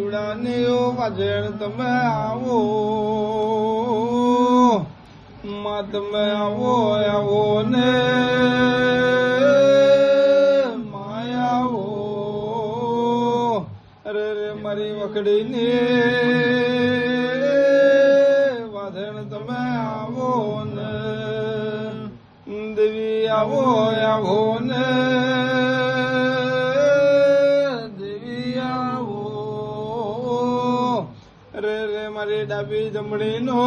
દીવડા ને વાજણ તમે આવો માં તમે આવો આવો ને માયાવો અરે રે મારી વખડી ને વાજણ તમે આવો ને દેવી આવો આવો ને મારી ડાબી જમણી નો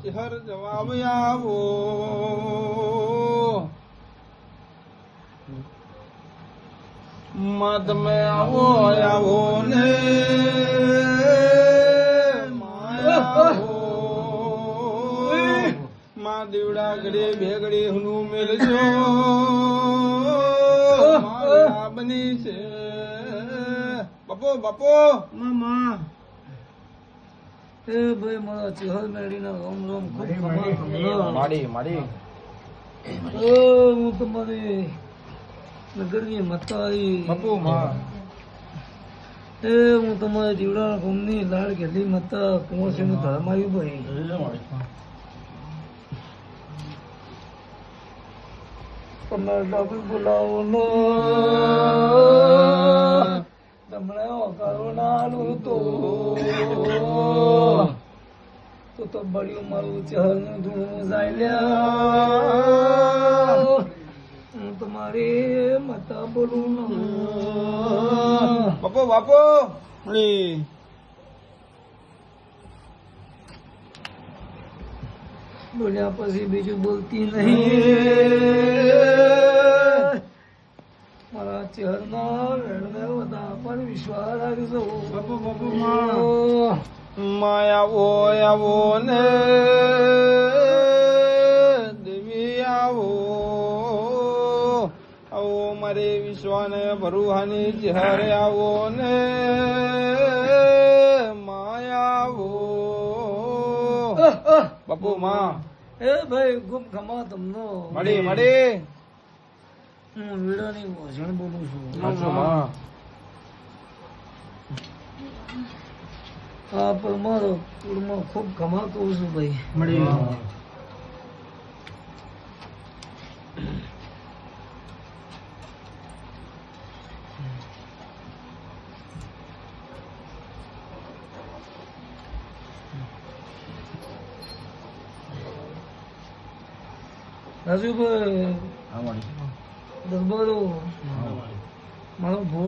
હર જવાબ આવો માં તમે આવો આવો ને માં દીવડા ઘડી બે ઘડી હું મેલજો બની છે બાપો બાપો મામા એ ભાઈ મારા ચહેર મેળીના રોમ રોમ ખૂબ માડી માડી હું તમારી નગરની મતાઈ બાપુ માં એ હું તમારી દીવડાના ગોમની લાડ ગેલી મતા કુંવરસિંહનું ધર્મ આવ્યું ભાઈ તમે ડાબી બોલાવો નો તમને કરુણાનું તો બળ્યું મારું ચહેરનું ધૂણું જાય લ્યા હું તમારી મતા બોલું બાપો બાપો બોલ્યા પછી બીજું બોલતી નહીં મારા ચહેરના વેણને બધા પર વિશ્વાસ રાખજો બાપુ બાપુ માયાવો આવો ને દેવી આવો આવો મારે વિશ્વાને ભરુહાની ચહેરે આવો ને માયાવો બાપુ માં એ ભાઈ ગુમ ખમા તમનો મળી મળી હું વીડાની વજણ બોલું છું હા પણ મારો કુળમાં ખૂબ ખમા કહું છું ભાઈ મળી રાજુભાઈ દરબારો મારો